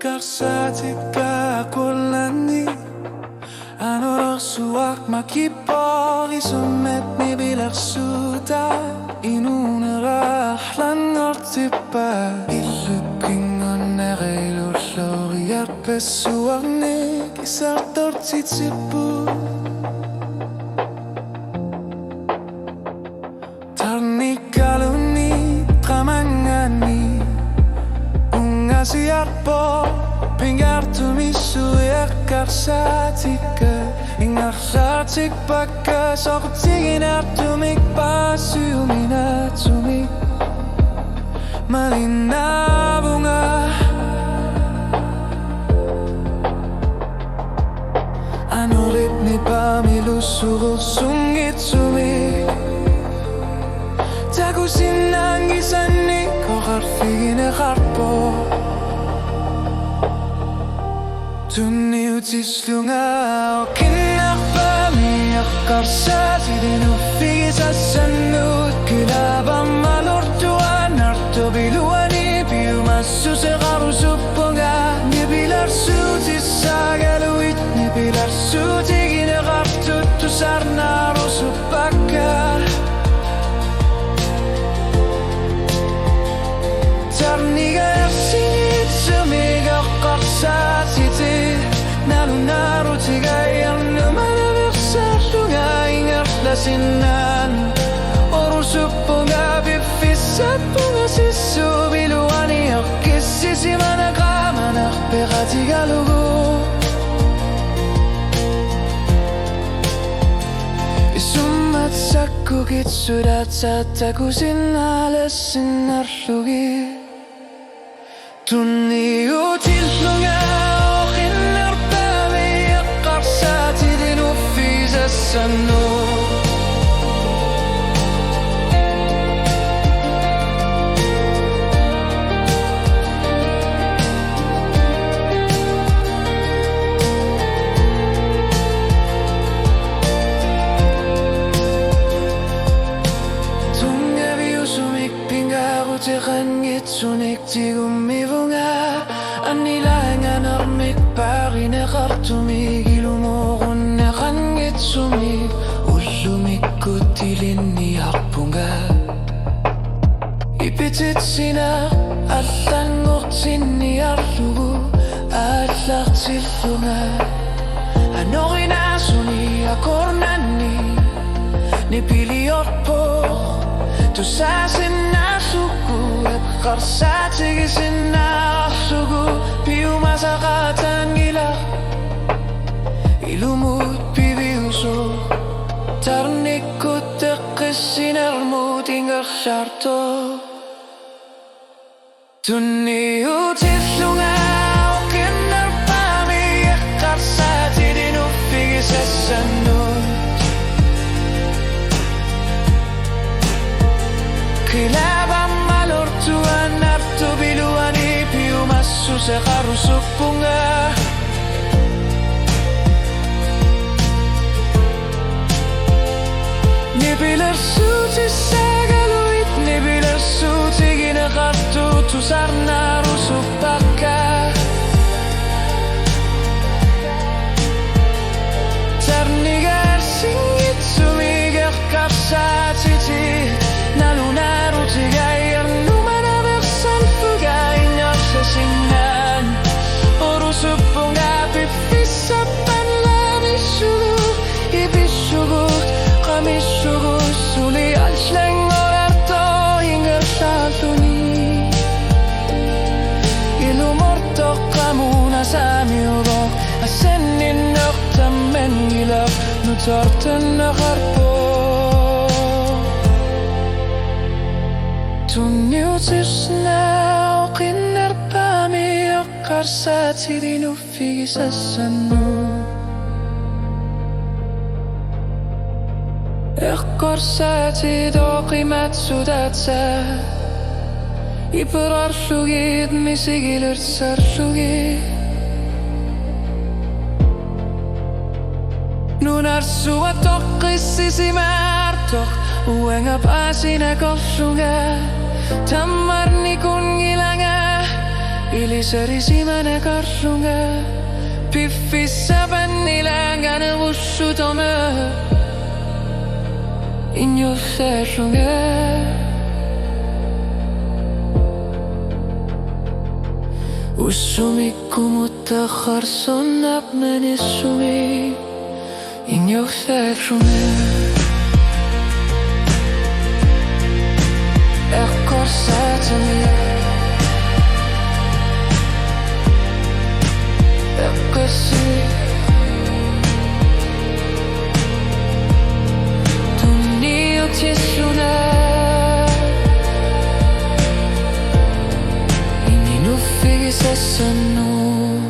Karsatika kullani Anorsuak makipori sumetni bilarsuta Inunarahlan ortipa Illukingon nereilulloria pessuarne Kisartortitsipu Tarnikaluni tramangani Ungasiarpo Pingartumisu karsatika Ingarsatik baka Sokutigin artumik Pasuminatumik Malinabunga Anulit ni pamilusurul sungitsumik Tagusin ang isanik Kokarfigin harpo Tunniutisluga Kinakpami Akarsasidin ufigisasanud Kilabamalortuan Artobiluani Piumassuseqarusupunga Nibilarsutisagaluit Nibilarsutiginagartuttusarnarusupakka Tarniga ersinitsumiga qarsasiti Nalunaru tigayarnu manabirsarluga Ingarlasinan Orusupunga bifissapunga sissubiluani Akkissisimanaqamanak pegatigalugu Isummatsakukit sudatsatakusin alasinarlugi Tunniutilluga Oqinarpami Qarsatidin uffisassanu Tiqangitsunik tigumivunga Anilangan armik parineqartumik Ilumuqunneqangitsumik Ullumik kutilinni harpunga Ipititsina allangortsinni arlugu Allartillunga Anorinasuni akornanni Nipiliorpo Tusasinasuku Qarsatigisinnaarlugu Piumasaqatan gila Ilumut piviusu Tarnikkut teqqissinermut ingarsarto Tunniutillunga Oqinarpami Qarsatidin uffigisasannut Kilabamalortuan artobiluani Piumassuseqarusupunga Nibilarsutissagaluit Nibilarsutiginaqartutusarnarusupakka Tarnigarsingitsumiga qarsatiti Nalunaru tigayarnu manabersalfuga Ingarsasinan Orusupunga Bifissapan labissugu Ibissugut Qamissugu Suli alslangorarto Ingarsaltuni Ilumortoqqamuna samiugo Asenninnoqtammen gilaq Nutartannaqarpo Tunniutisna Oqinarpami Qarsatidin uffigisassannu Qarsatid oqimat sudatsa Iprarlugid misigilirtsarlugid Nunarsua toqqissisimartoq Uengap asinakolluga Tammarni kun gilanga Iliserisime karsunge Piffissa pennilängänä vussutome Injusserunge Ussumikku mutta harson näpmenissumi Injusserunge Ekkorsäätsäni Ekkosi Tunni utsissune Inni nuffigisessa nuu